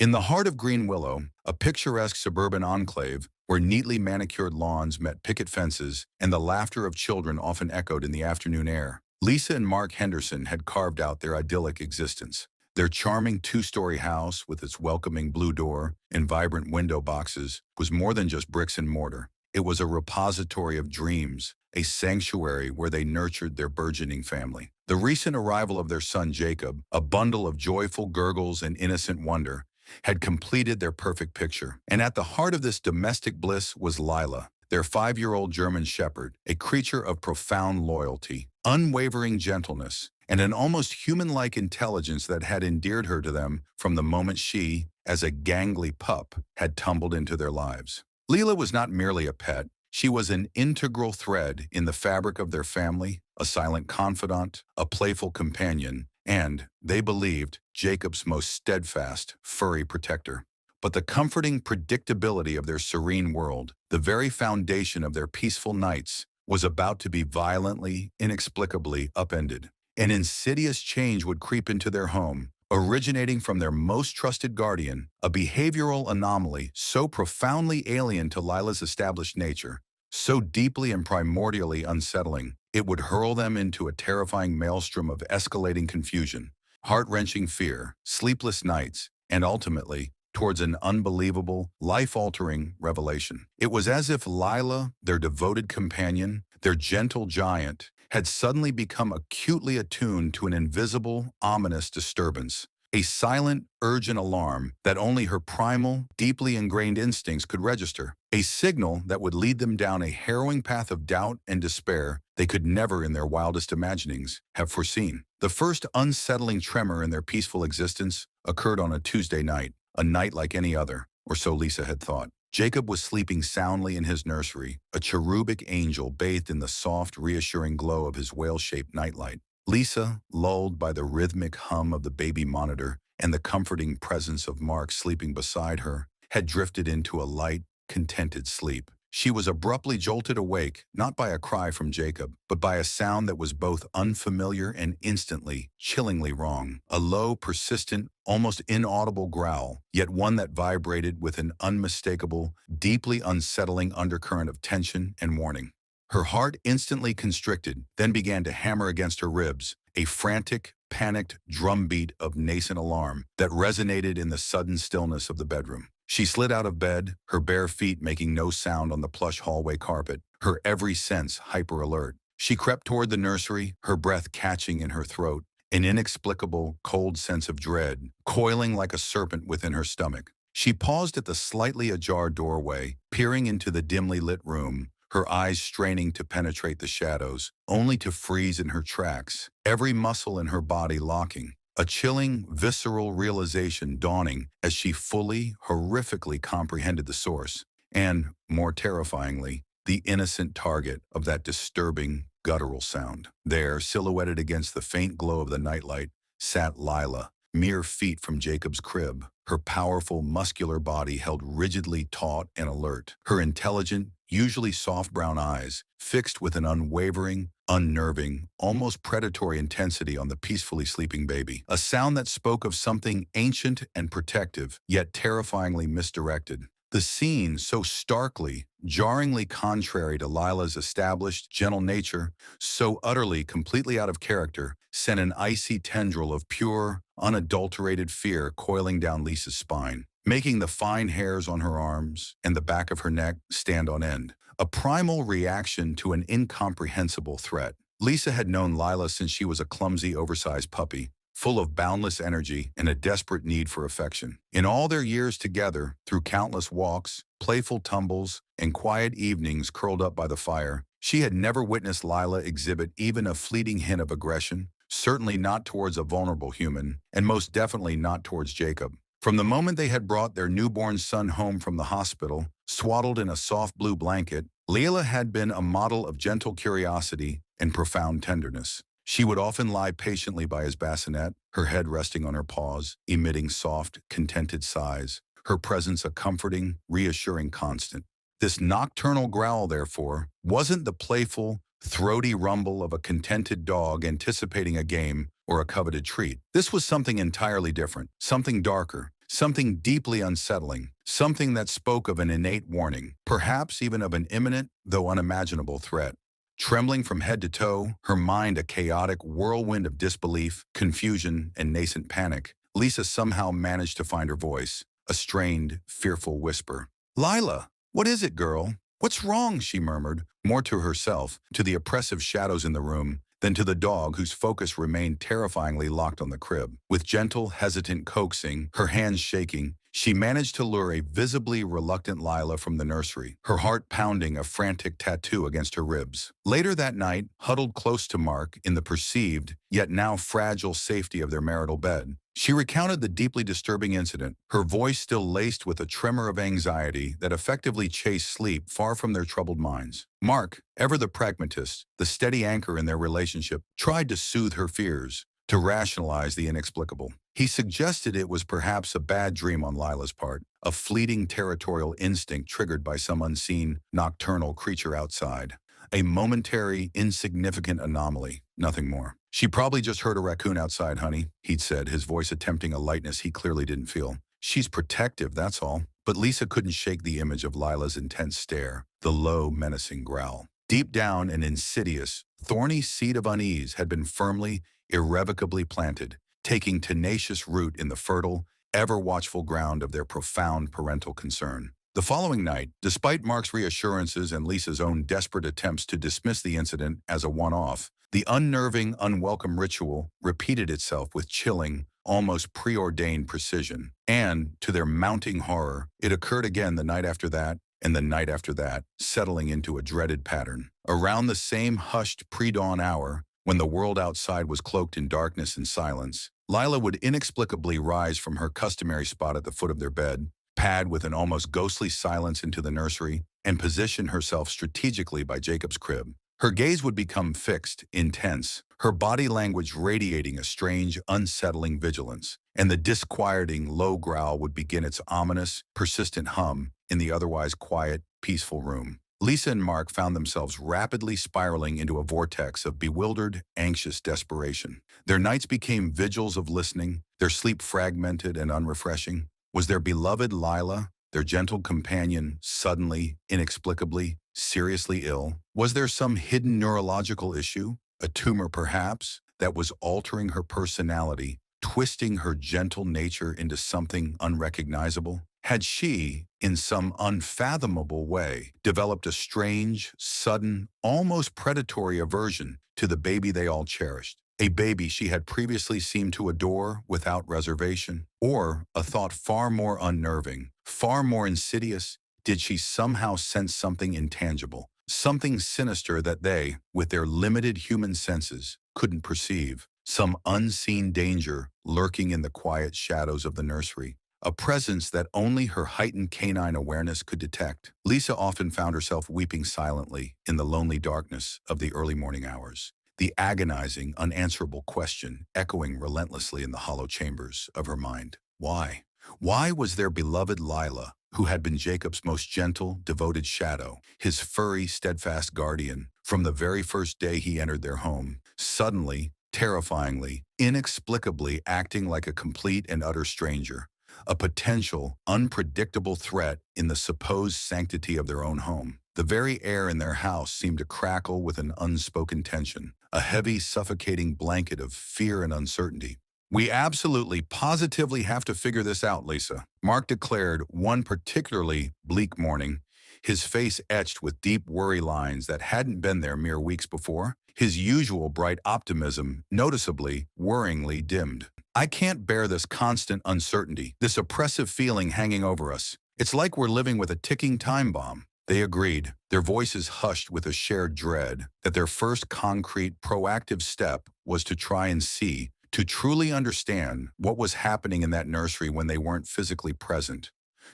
In the heart of Green Willow, a picturesque suburban enclave where neatly manicured lawns met picket fences and the laughter of children often echoed in the afternoon air, Lisa and Mark Henderson had carved out their idyllic existence. Their charming two-story house, with its welcoming blue door and vibrant window boxes, was more than just bricks and mortar. It was a repository of dreams, a sanctuary where they nurtured their burgeoning family. The recent arrival of their son Jacob, a bundle of joyful gurgles and innocent wonder, had completed their perfect picture. And at the heart of this domestic bliss was Lila, their 5-year-old German shepherd, a creature of profound loyalty, unwavering gentleness, and an almost human-like intelligence that had endeared her to them from the moment she, as a gangly pup, had tumbled into their lives. Leela was not merely a pet. She was an integral thread in the fabric of their family, a silent confidant, a playful companion, and, they believed, Jacob's most steadfast, furry protector. But the comforting predictability of their serene world, the very foundation of their peaceful nights, was about to be violently, inexplicably upended. An insidious change would creep into their home, originating from their most trusted guardian, a behavioral anomaly so profoundly alien to Lila's established nature, so deeply and primordially unsettling, it would hurl them into a terrifying maelstrom of escalating confusion, heart-wrenching fear, sleepless nights, and ultimately, towards an unbelievable, life-altering revelation. It was as if Lila, their devoted companion, their gentle giant, had suddenly become acutely attuned to an invisible, ominous disturbance, a silent, urgent alarm that only her primal, deeply ingrained instincts could register, a signal that would lead them down a harrowing path of doubt and despair they could never in their wildest imaginings have foreseen. The first unsettling tremor in their peaceful existence occurred on a Tuesday night, a night like any other, or so Lisa had thought. Jacob was sleeping soundly in his nursery, a cherubic angel bathed in the soft, reassuring glow of his whale-shaped nightlight. Lisa, lulled by the rhythmic hum of the baby monitor and the comforting presence of Mark sleeping beside her, had drifted into a light, contented sleep. She was abruptly jolted awake, not by a cry from Jacob, but by a sound that was both unfamiliar and instantly, chillingly wrong. A low, persistent, almost inaudible growl, yet one that vibrated with an unmistakable, deeply unsettling undercurrent of tension and warning. Her heart instantly constricted, then began to hammer against her ribs, a frantic, panicked drumbeat of nascent alarm that resonated in the sudden stillness of the bedroom. She slid out of bed, her bare feet making no sound on the plush hallway carpet, her every sense hyper-alert. She crept toward the nursery, her breath catching in her throat, an inexplicable, cold sense of dread, coiling like a serpent within her stomach. She paused at the slightly ajar doorway, peering into the dimly lit room, her eyes straining to penetrate the shadows, only to freeze in her tracks, every muscle in her body locking. A chilling, visceral realization dawning as she fully, horrifically comprehended the source, and, more terrifyingly, the innocent target of that disturbing, guttural sound. There, silhouetted against the faint glow of the nightlight, sat Lila, mere feet from Jacob's crib, her powerful, muscular body held rigidly taut and alert, her intelligent, usually soft brown eyes fixed with an unwavering, unnerving, almost predatory intensity on the peacefully sleeping baby. A sound that spoke of something ancient and protective, yet terrifyingly misdirected. The scene, so starkly, jarringly contrary to Lila's established, gentle nature, so utterly, completely out of character, sent an icy tendril of pure, unadulterated fear coiling down Lisa's spine, making the fine hairs on her arms and the back of her neck stand on end. A primal reaction to an incomprehensible threat. Lisa had known Lila since she was a clumsy, oversized puppy, full of boundless energy and a desperate need for affection. In all their years together, through countless walks, playful tumbles, and quiet evenings curled up by the fire, she had never witnessed Lila exhibit even a fleeting hint of aggression, certainly not towards a vulnerable human, and most definitely not towards Jacob. From the moment they had brought their newborn son home from the hospital, swaddled in a soft blue blanket, Leila had been a model of gentle curiosity and profound tenderness. She would often lie patiently by his bassinet, her head resting on her paws, emitting soft, contented sighs, her presence a comforting, reassuring constant. This nocturnal growl, therefore, wasn't the playful, throaty rumble of a contented dog anticipating a game or a coveted treat. This was something entirely different, something darker, something deeply unsettling, something that spoke of an innate warning, perhaps even of an imminent, though unimaginable threat. Trembling from head to toe, her mind a chaotic whirlwind of disbelief, confusion, and nascent panic, Lisa somehow managed to find her voice, a strained, fearful whisper. "Lila, what is it, girl? What's wrong?" she murmured, more to herself, to the oppressive shadows in the room, than to the dog whose focus remained terrifyingly locked on the crib. With gentle, hesitant coaxing, her hands shaking, she managed to lure a visibly reluctant Lila from the nursery, her heart pounding a frantic tattoo against her ribs. Later that night, huddled close to Mark in the perceived, yet now fragile safety of their marital bed, she recounted the deeply disturbing incident, her voice still laced with a tremor of anxiety that effectively chased sleep far from their troubled minds. Mark, ever the pragmatist, the steady anchor in their relationship, tried to soothe her fears, to rationalize the inexplicable. He suggested it was perhaps a bad dream on Lila's part, a fleeting territorial instinct triggered by some unseen, nocturnal creature outside. A momentary, insignificant anomaly, nothing more. "She probably just heard a raccoon outside, honey," he'd said, his voice attempting a lightness he clearly didn't feel. "She's protective, that's all." But Lisa couldn't shake the image of Lila's intense stare, the low, menacing growl. Deep down, an insidious, thorny seed of unease had been firmly, irrevocably planted, taking tenacious root in the fertile, ever-watchful ground of their profound parental concern. The following night, despite Mark's reassurances and Lisa's own desperate attempts to dismiss the incident as a one-off, the unnerving, unwelcome ritual repeated itself with chilling, almost preordained precision. And, to their mounting horror, it occurred again the night after that, and the night after that, settling into a dreaded pattern. Around the same hushed pre-dawn hour, when the world outside was cloaked in darkness and silence, Lila would inexplicably rise from her customary spot at the foot of their bed, pad with an almost ghostly silence into the nursery, and position herself strategically by Jacob's crib. Her gaze would become fixed, intense, her body language radiating a strange, unsettling vigilance, and the disquieting, low growl would begin its ominous, persistent hum in the otherwise quiet, peaceful room. Lisa and Mark found themselves rapidly spiraling into a vortex of bewildered, anxious desperation. Their nights became vigils of listening, their sleep fragmented and unrefreshing. Was their beloved Lila, their gentle companion, suddenly, inexplicably, seriously ill? Was there some hidden neurological issue, a tumor perhaps, that was altering her personality, twisting her gentle nature into something unrecognizable? Had she, in some unfathomable way, developed a strange, sudden, almost predatory aversion to the baby they all cherished? A baby she had previously seemed to adore without reservation? Or, a thought far more unnerving, far more insidious, did she somehow sense something intangible, something sinister that they, with their limited human senses, couldn't perceive? Some unseen danger lurking in the quiet shadows of the nursery, a presence that only her heightened canine awareness could detect. Lisa often found herself weeping silently in the lonely darkness of the early morning hours, the agonizing, unanswerable question echoing relentlessly in the hollow chambers of her mind. Why? Why was their beloved Lila, who had been Jacob's most gentle, devoted shadow, his furry, steadfast guardian, from the very first day he entered their home, suddenly, terrifyingly, inexplicably acting like a complete and utter stranger, a potential, unpredictable threat in the supposed sanctity of their own home? The very air in their house seemed to crackle with an unspoken tension, a heavy, suffocating blanket of fear and uncertainty. "We absolutely, positively have to figure this out, Lisa," Mark declared one particularly bleak morning, his face etched with deep worry lines that hadn't been there mere weeks before, his usual bright optimism noticeably, worryingly dimmed. "I can't bear this constant uncertainty, this oppressive feeling hanging over us. It's like we're living with a ticking time bomb." They agreed, their voices hushed with a shared dread, that their first concrete, proactive step was to try and see, to truly understand what was happening in that nursery when they weren't physically present,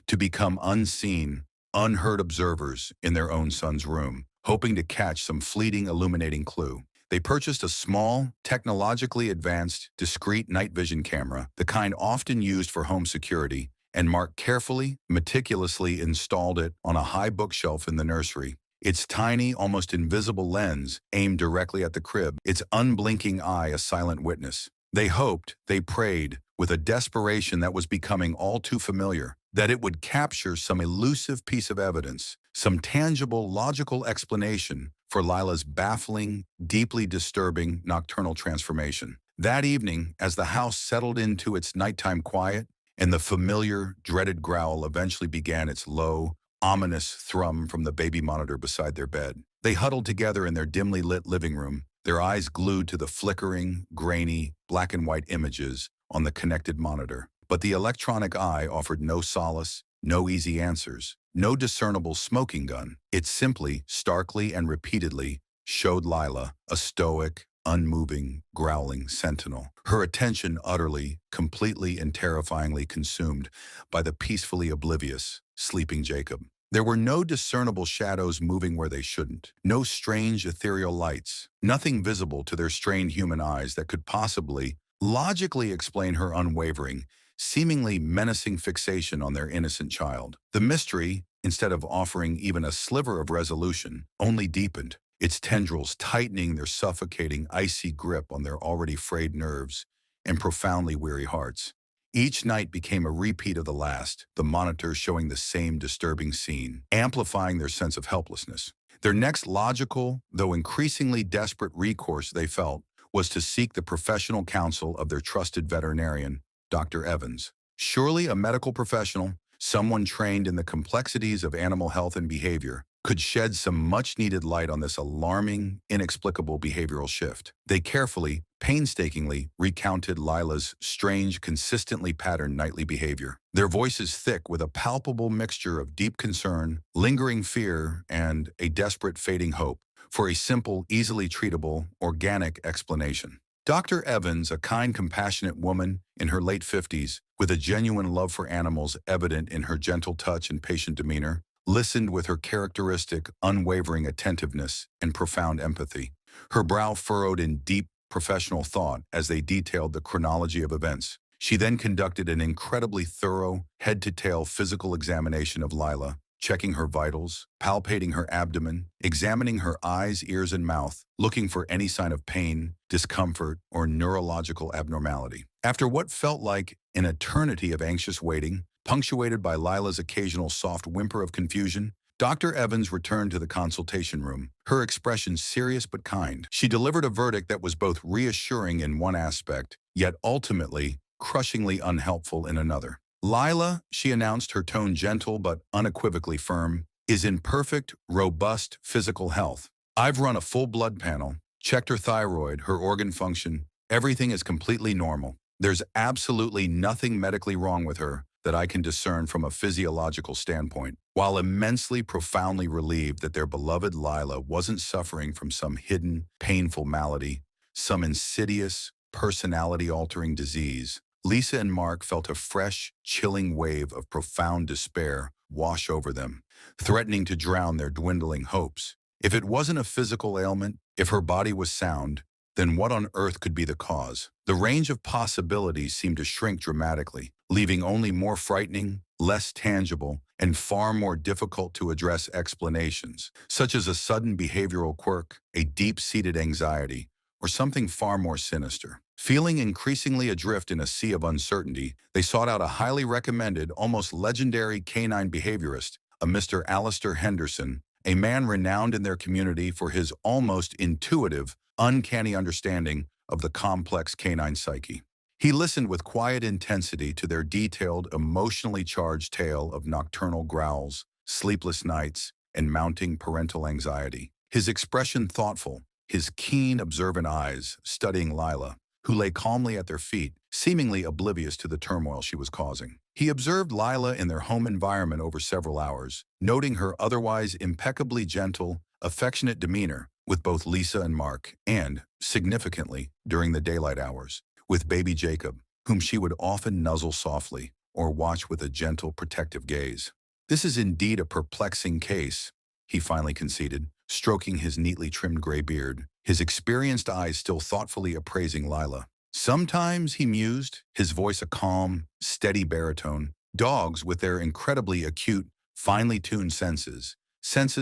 to become unseen, unheard observers in their own son's room, hoping to catch some fleeting, illuminating clue. They purchased a small, technologically advanced, discreet night vision camera, the kind often used for home security, and Mark carefully, meticulously installed it on a high bookshelf in the nursery. Its tiny, almost invisible lens aimed directly at the crib, its unblinking eye a silent witness. They hoped, they prayed, with a desperation that was becoming all too familiar, that it would capture some elusive piece of evidence, some tangible, logical explanation for Lila's baffling, deeply disturbing nocturnal transformation. That evening, as the house settled into its nighttime quiet, and the familiar, dreaded growl eventually began its low, ominous thrum from the baby monitor beside their bed, they huddled together in their dimly lit living room, their eyes glued to the flickering, grainy, black and white images on the connected monitor. But the electronic eye offered no solace, no easy answers, no discernible smoking gun. It simply, starkly and repeatedly, showed Lila, a stoic, unmoving, growling sentinel, her attention utterly, completely and terrifyingly consumed by the peacefully oblivious, sleeping Jacob. There were no discernible shadows moving where they shouldn't, no strange ethereal lights, nothing visible to their strained human eyes that could possibly, logically explain her unwavering, seemingly menacing fixation on their innocent child. The mystery, instead of offering even a sliver of resolution, only deepened, its tendrils tightening their suffocating, icy grip on their already frayed nerves and profoundly weary hearts. Each night became a repeat of the last, the monitor showing the same disturbing scene, amplifying their sense of helplessness. Their next logical, though increasingly desperate recourse, they felt, was to seek the professional counsel of their trusted veterinarian, Dr. Evans. Surely a medical professional, someone trained in the complexities of animal health and behavior, could shed some much-needed light on this alarming, inexplicable behavioral shift. They carefully, painstakingly recounted Lila's strange, consistently patterned nightly behavior, their voices thick with a palpable mixture of deep concern, lingering fear, and a desperate fading hope for a simple, easily treatable, organic explanation. Dr. Evans, a kind, compassionate woman in her late 50s, with a genuine love for animals evident in her gentle touch and patient demeanor, listened with her characteristic, unwavering attentiveness and profound empathy. Her brow furrowed in deep, professional thought as they detailed the chronology of events. She then conducted an incredibly thorough, head-to-tail physical examination of Lila, checking her vitals, palpating her abdomen, examining her eyes, ears, and mouth, looking for any sign of pain, discomfort, or neurological abnormality. After what felt like an eternity of anxious waiting, punctuated by Lila's occasional soft whimper of confusion, Dr. Evans returned to the consultation room, her expression serious but kind. She delivered a verdict that was both reassuring in one aspect, yet ultimately crushingly unhelpful in another. Lila, she announced, her tone gentle but unequivocally firm, is in perfect, robust physical health. I've run a full blood panel, checked her thyroid, her organ function. Everything is completely normal. There's absolutely nothing medically wrong with her that I can discern from a physiological standpoint. While immensely, profoundly relieved that their beloved Lila wasn't suffering from some hidden, painful malady, some insidious, personality-altering disease, Lisa and Mark felt a fresh, chilling wave of profound despair wash over them, threatening to drown their dwindling hopes. If it wasn't a physical ailment, if her body was sound, then what on earth could be the cause? The range of possibilities seemed to shrink dramatically, leaving only more frightening, less tangible, and far more difficult to address explanations, such as a sudden behavioral quirk, a deep-seated anxiety, or something far more sinister. Feeling increasingly adrift in a sea of uncertainty, they sought out a highly recommended, almost legendary canine behaviorist, a Mr. Alistair Henderson, a man renowned in their community for his almost intuitive, uncanny understanding of the complex canine psyche. He listened with quiet intensity to their detailed, emotionally charged tale of nocturnal growls, sleepless nights, and mounting parental anxiety. His expression thoughtful, his keen, observant eyes studying Lila, who lay calmly at their feet, seemingly oblivious to the turmoil she was causing. He observed Lila in their home environment over several hours, noting her otherwise impeccably gentle, affectionate demeanor with both Lisa and Mark, and, significantly, during the daylight hours, with baby Jacob, whom she would often nuzzle softly or watch with a gentle, protective gaze. This is indeed a perplexing case, he finally conceded, stroking his neatly trimmed gray beard, his experienced eyes still thoughtfully appraising Lila. Sometimes, he mused, his voice a calm, steady baritone, dogs with their incredibly acute, finely tuned senses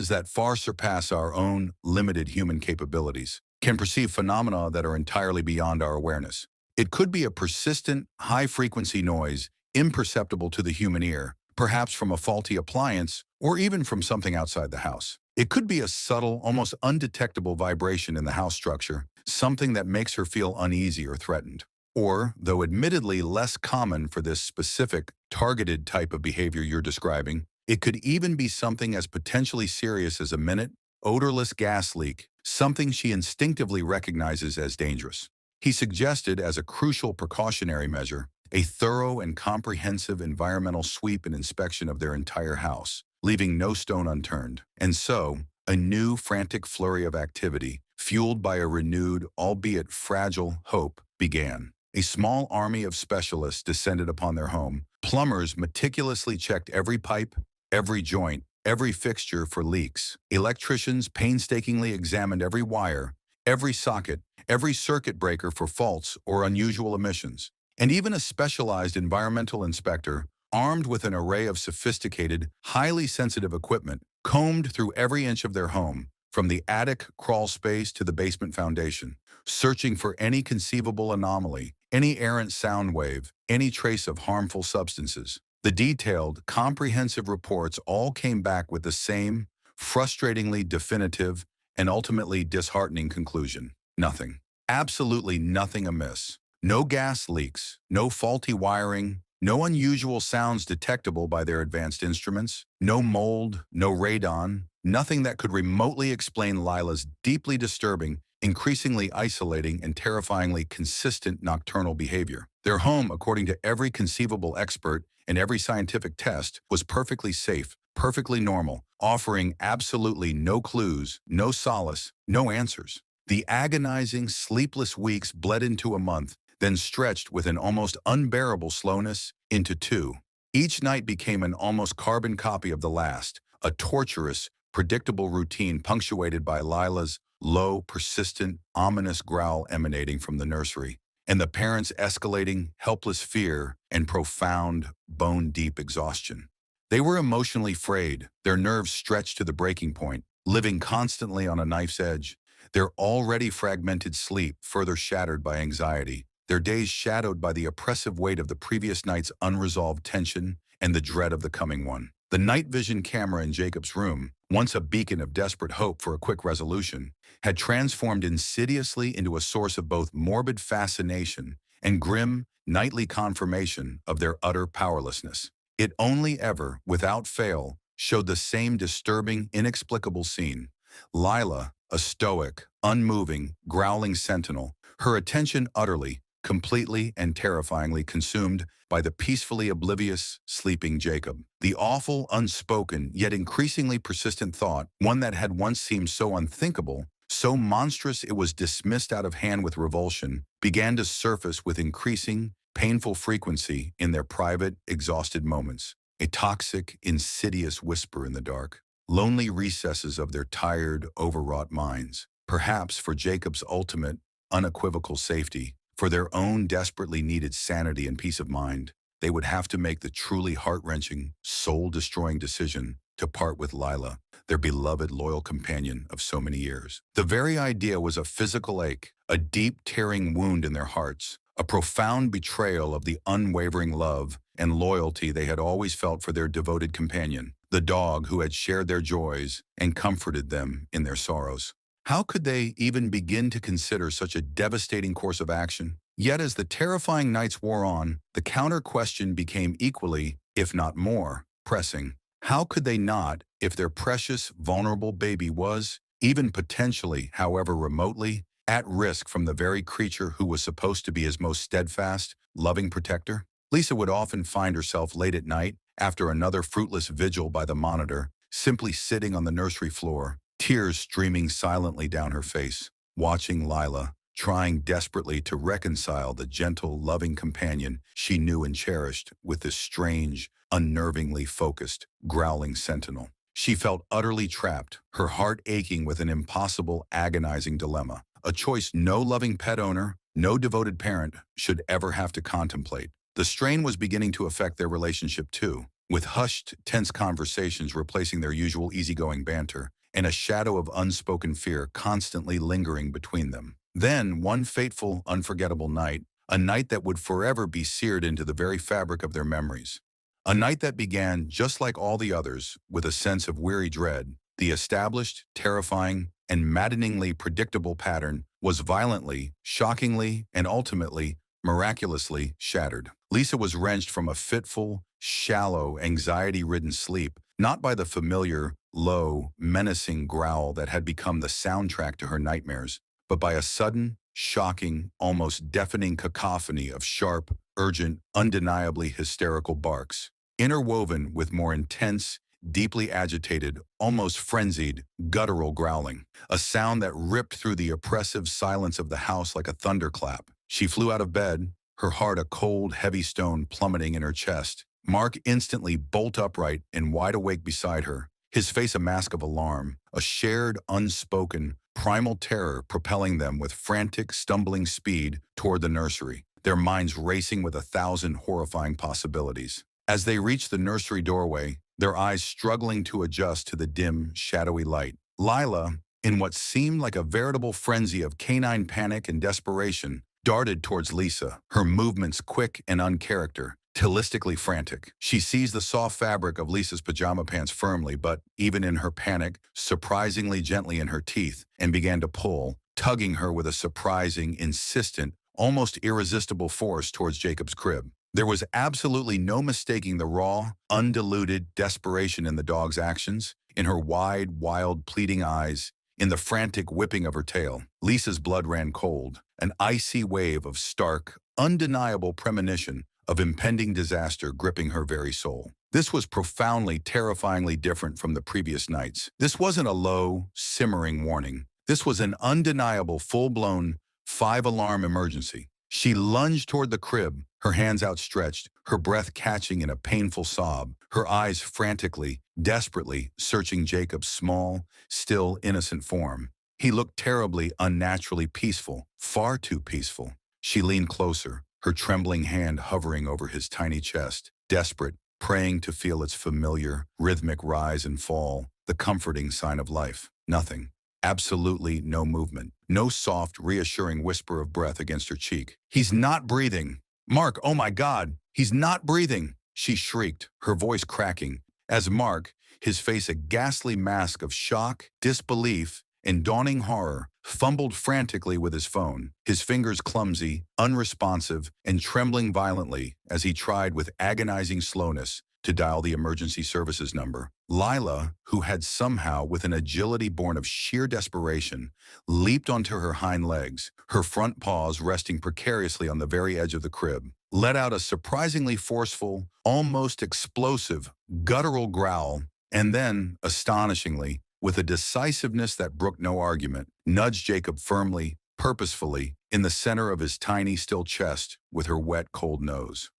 that far surpass our own limited human capabilities, can perceive phenomena that are entirely beyond our awareness. It could be a persistent, high-frequency noise, imperceptible to the human ear, perhaps from a faulty appliance or even from something outside the house. It could be a subtle, almost undetectable vibration in the house structure, something that makes her feel uneasy or threatened. Or, though admittedly less common for this specific, targeted type of behavior you're describing, it could even be something as potentially serious as a minute, odorless gas leak, something she instinctively recognizes as dangerous. He suggested, as a crucial precautionary measure, a thorough and comprehensive environmental sweep and inspection of their entire house, leaving no stone unturned. And so, a new frantic flurry of activity, fueled by a renewed, albeit fragile, hope, began. A small army of specialists descended upon their home. Plumbers meticulously checked every pipe, every joint, every fixture for leaks. Electricians painstakingly examined every wire, every socket, every circuit breaker for faults or unusual emissions. And even a specialized environmental inspector, armed with an array of sophisticated, highly sensitive equipment, combed through every inch of their home, from the attic crawl space to the basement foundation, searching for any conceivable anomaly, any errant sound wave, any trace of harmful substances. The detailed, comprehensive reports all came back with the same, frustratingly definitive, and ultimately disheartening conclusion. Nothing. Absolutely nothing amiss. No gas leaks, no faulty wiring, no unusual sounds detectable by their advanced instruments, no mold, no radon, nothing that could remotely explain Lila's deeply disturbing, increasingly isolating, and terrifyingly consistent nocturnal behavior. Their home, according to every conceivable expert and every scientific test, was perfectly safe, perfectly normal, offering absolutely no clues, no solace, no answers. The agonizing, sleepless weeks bled into a month, then stretched with an almost unbearable slowness into two. Each night became an almost carbon copy of the last, a torturous, predictable routine punctuated by Lila's low, persistent, ominous growl emanating from the nursery, and the parents' escalating, helpless fear and profound, bone-deep exhaustion. They were emotionally frayed, their nerves stretched to the breaking point, living constantly on a knife's edge, their already fragmented sleep further shattered by anxiety, their days shadowed by the oppressive weight of the previous night's unresolved tension and the dread of the coming one. The night vision camera in Jacob's room, once a beacon of desperate hope for a quick resolution, had transformed insidiously into a source of both morbid fascination and grim, nightly confirmation of their utter powerlessness. It only ever, without fail, showed the same disturbing, inexplicable scene. Lila, a stoic, unmoving, growling sentinel, her attention utterly, completely, and terrifyingly consumed by the peacefully oblivious, sleeping Jacob. The awful, unspoken, yet increasingly persistent thought, one that had once seemed so unthinkable, so monstrous it was dismissed out of hand with revulsion, began to surface with increasing, painful frequency in their private, exhausted moments. A toxic, insidious whisper in the dark, lonely recesses of their tired, overwrought minds. Perhaps for Jacob's ultimate, unequivocal safety, for their own desperately needed sanity and peace of mind, they would have to make the truly heart-wrenching, soul-destroying decision to part with Lila, their beloved, loyal companion of so many years. The very idea was a physical ache, a deep, tearing wound in their hearts, a profound betrayal of the unwavering love and loyalty they had always felt for their devoted companion, the dog who had shared their joys and comforted them in their sorrows. How could they even begin to consider such a devastating course of action? Yet as the terrifying nights wore on, the counter-question became equally, if not more, pressing. How could they not, if their precious, vulnerable baby was, even potentially, however remotely, at risk from the very creature who was supposed to be his most steadfast, loving protector? Lisa would often find herself late at night, after another fruitless vigil by the monitor, simply sitting on the nursery floor, tears streaming silently down her face, watching Lila, trying desperately to reconcile the gentle, loving companion she knew and cherished with this strange, unnervingly focused, growling sentinel. She felt utterly trapped, her heart aching with an impossible, agonizing dilemma, a choice no loving pet owner, no devoted parent should ever have to contemplate. The strain was beginning to affect their relationship too, with hushed, tense conversations replacing their usual easygoing banter, and a shadow of unspoken fear constantly lingering between them. Then, one fateful, unforgettable night, a night that would forever be seared into the very fabric of their memories. A night that began, just like all the others, with a sense of weary dread. The established, terrifying, and maddeningly predictable pattern was violently, shockingly, and ultimately, miraculously shattered. Lisa was wrenched from a fitful, shallow, anxiety-ridden sleep, not by the familiar, low, menacing growl that had become the soundtrack to her nightmares, but by a sudden, shocking, almost deafening cacophony of sharp, urgent, undeniably hysterical barks, interwoven with more intense, deeply agitated, almost frenzied, guttural growling, a sound that ripped through the oppressive silence of the house like a thunderclap. She flew out of bed, her heart a cold, heavy stone plummeting in her chest. Mark instantly bolt upright and wide awake beside her, his face a mask of alarm, a shared, unspoken, primal terror propelling them with frantic, stumbling speed toward the nursery, their minds racing with 1,000 horrifying possibilities. As they reached the nursery doorway, their eyes struggling to adjust to the dim, shadowy light, Lila, in what seemed like a veritable frenzy of canine panic and desperation, darted towards Lisa, her movements quick and uncharacteristically frantic. She seized the soft fabric of Lisa's pajama pants firmly, but, even in her panic, surprisingly gently in her teeth, and began to pull, tugging her with a surprising, insistent, almost irresistible force towards Jacob's crib. There was absolutely no mistaking the raw, undiluted desperation in the dog's actions, in her wide, wild, pleading eyes, in the frantic whipping of her tail. Lisa's blood ran cold, an icy wave of stark, undeniable premonition of impending disaster gripping her very soul. This was profoundly, terrifyingly different from the previous nights. This wasn't a low, simmering warning. This was an undeniable, full-blown, five-alarm emergency. She lunged toward the crib, her hands outstretched, her breath catching in a painful sob, her eyes frantically, desperately searching Jacob's small, still, innocent form. He looked terribly, unnaturally peaceful, far too peaceful. She leaned closer, her trembling hand hovering over his tiny chest, desperate, praying to feel its familiar, rhythmic rise and fall, the comforting sign of life. Nothing. Absolutely no movement. No soft, reassuring whisper of breath against her cheek. "He's not breathing. Mark, oh my God, he's not breathing!" she shrieked, her voice cracking, as Mark, his face a ghastly mask of shock, disbelief, and dawning horror, fumbled frantically with his phone, his fingers clumsy, unresponsive, and trembling violently as he tried with agonizing slowness to dial the emergency services number. Lila, who had somehow, with an agility born of sheer desperation, leaped onto her hind legs, her front paws resting precariously on the very edge of the crib, let out a surprisingly forceful, almost explosive, guttural growl, and then, astonishingly, with a decisiveness that brooked no argument, nudged Jacob firmly, purposefully, in the center of his tiny, still chest with her wet, cold nose.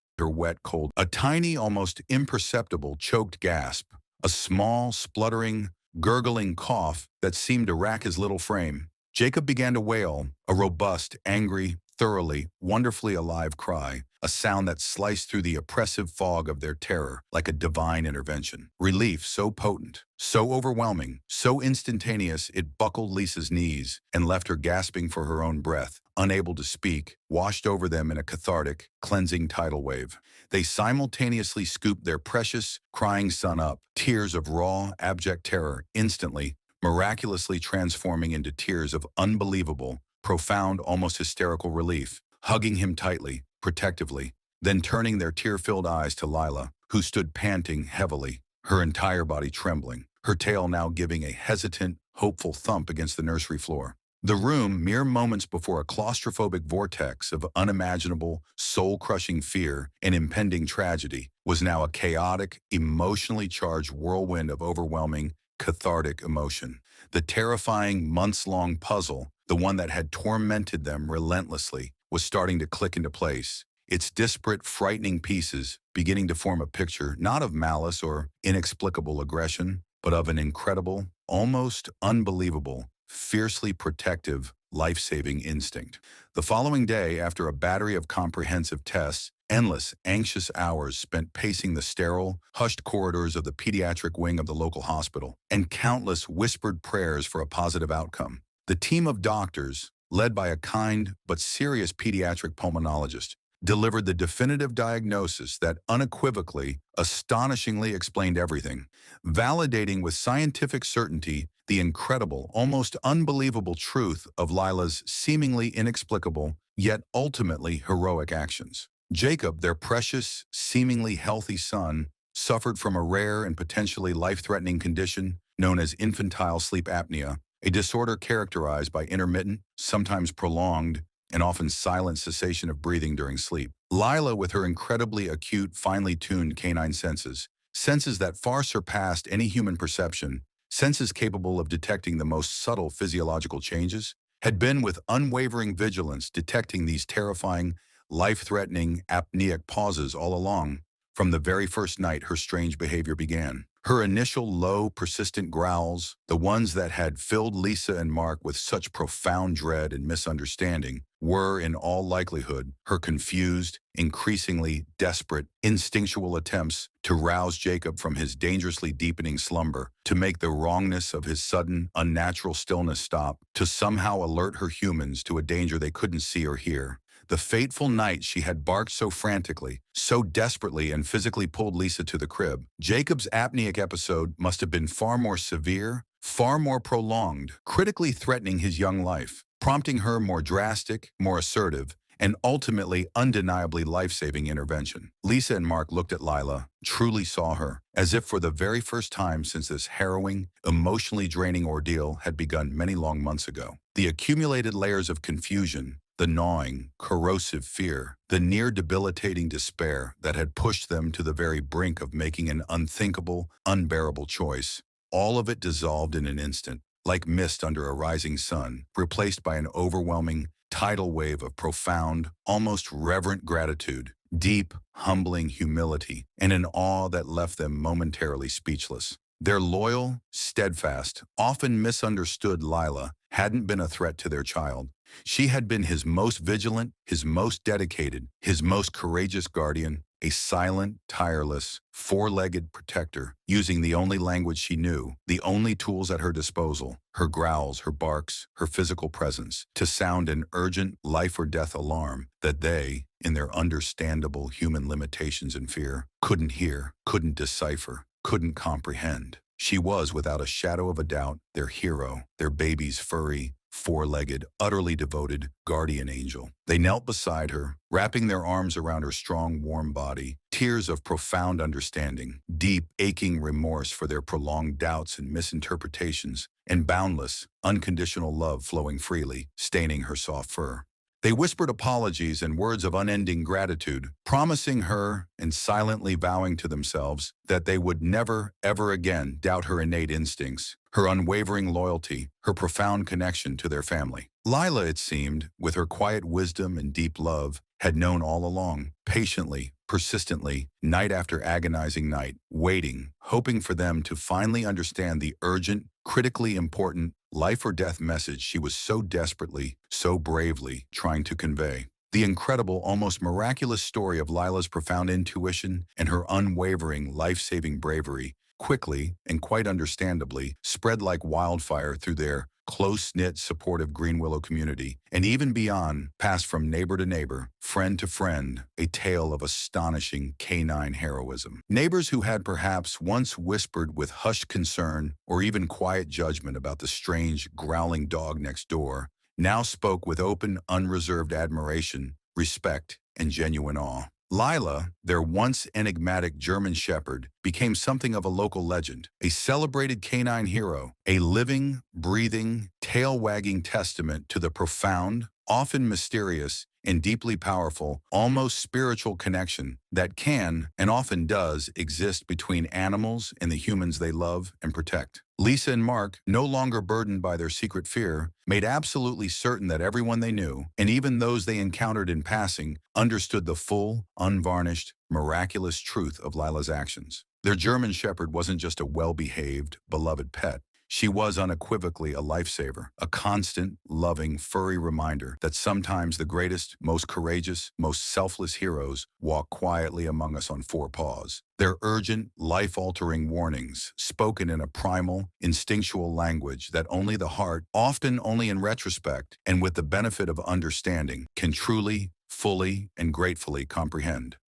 A tiny, almost imperceptible, choked gasp, a small, spluttering, gurgling cough that seemed to rack his little frame. Jacob began to wail, a robust, angry, thoroughly, wonderfully alive cry, a sound that sliced through the oppressive fog of their terror like a divine intervention. Relief so potent, so overwhelming, so instantaneous it buckled Lisa's knees and left her gasping for her own breath, unable to speak, washed over them in a cathartic, cleansing tidal wave. They simultaneously scooped their precious, crying son up, tears of raw, abject terror, instantly, miraculously transforming into tears of unbelievable, profound, almost hysterical relief, hugging him tightly, protectively, then turning their tear-filled eyes to Lila, who stood panting heavily, her entire body trembling, her tail now giving a hesitant, hopeful thump against the nursery floor. The room, mere moments before a claustrophobic vortex of unimaginable, soul-crushing fear and impending tragedy, was now a chaotic, emotionally charged whirlwind of overwhelming, cathartic emotion. The terrifying, months-long puzzle, the one that had tormented them relentlessly, was starting to click into place, its disparate, frightening pieces beginning to form a picture not of malice or inexplicable aggression, but of an incredible, almost unbelievable, fiercely protective, life-saving instinct. The following day, after a battery of comprehensive tests, endless, anxious hours spent pacing the sterile, hushed corridors of the pediatric wing of the local hospital, and countless whispered prayers for a positive outcome, the team of doctors, led by a kind but serious pediatric pulmonologist, delivered the definitive diagnosis that unequivocally, astonishingly explained everything, validating with scientific certainty the incredible, almost unbelievable truth of Lila's seemingly inexplicable, yet ultimately heroic actions. Jacob, their precious, seemingly healthy son, suffered from a rare and potentially life-threatening condition known as infantile sleep apnea, a disorder characterized by intermittent, sometimes prolonged, and often silent cessation of breathing during sleep. Lila, with her incredibly acute, finely tuned canine senses, senses that far surpassed any human perception, senses capable of detecting the most subtle physiological changes, had been with unwavering vigilance detecting these terrifying, life-threatening apneic pauses all along, from the very first night her strange behavior began. Her initial low, persistent growls, the ones that had filled Lisa and Mark with such profound dread and misunderstanding, were, in all likelihood, her confused, increasingly desperate, instinctual attempts to rouse Jacob from his dangerously deepening slumber, to make the wrongness of his sudden, unnatural stillness stop, to somehow alert her humans to a danger they couldn't see or hear. The fateful night she had barked so frantically, so desperately and physically pulled Lisa to the crib. Jacob's apneic episode must have been far more severe, far more prolonged, critically threatening his young life, prompting her more drastic, more assertive, and ultimately undeniably life-saving intervention. Lisa and Mark looked at Lila, truly saw her, as if for the very first time since this harrowing, emotionally draining ordeal had begun many long months ago. The accumulated layers of confusion, the gnawing, corrosive fear, the near debilitating despair that had pushed them to the very brink of making an unthinkable, unbearable choice, all of it dissolved in an instant, like mist under a rising sun, replaced by an overwhelming, tidal wave of profound, almost reverent gratitude, deep, humbling humility, and an awe that left them momentarily speechless. Their loyal, steadfast, often misunderstood Lila hadn't been a threat to their child. She had been his most vigilant, his most dedicated, his most courageous guardian, a silent, tireless, four-legged protector, using the only language she knew, the only tools at her disposal, her growls, her barks, her physical presence, to sound an urgent life-or-death alarm that they, in their understandable human limitations and fear, couldn't hear, couldn't decipher, couldn't comprehend. She was, without a shadow of a doubt, their hero, their baby's furry, four-legged, utterly devoted guardian angel. They knelt beside her, wrapping their arms around her strong, warm body, tears of profound understanding, deep, aching remorse for their prolonged doubts and misinterpretations, and boundless, unconditional love flowing freely, staining her soft fur. They whispered apologies and words of unending gratitude, promising her and silently vowing to themselves that they would never, ever again doubt her innate instincts, her unwavering loyalty, her profound connection to their family. Lila, it seemed, with her quiet wisdom and deep love, had known all along, patiently, persistently, night after agonizing night, waiting, hoping for them to finally understand the urgent, critically important, life-or-death message she was so desperately, so bravely trying to convey. The incredible, almost miraculous story of Lila's profound intuition and her unwavering, life-saving bravery quickly, and quite understandably, spread like wildfire through their close-knit, supportive Green Willow community, and even beyond, passed from neighbor to neighbor, friend to friend, a tale of astonishing canine heroism. Neighbors who had perhaps once whispered with hushed concern or even quiet judgment about the strange, growling dog next door, now spoke with open, unreserved admiration, respect, and genuine awe. Lila, their once enigmatic German shepherd, became something of a local legend, a celebrated canine hero, a living, breathing, tail-wagging testament to the profound, often mysterious, and deeply powerful, almost spiritual connection that can, and often does, exist between animals and the humans they love and protect. Lisa and Mark, no longer burdened by their secret fear, made absolutely certain that everyone they knew, and even those they encountered in passing, understood the full, unvarnished, miraculous truth of Lila's actions. Their German shepherd wasn't just a well-behaved, beloved pet. She was unequivocally a lifesaver, a constant, loving, furry reminder that sometimes the greatest, most courageous, most selfless heroes walk quietly among us on four paws. Their urgent, life-altering warnings, spoken in a primal, instinctual language that only the heart, often only in retrospect, and with the benefit of understanding, can truly, fully, and gratefully comprehend.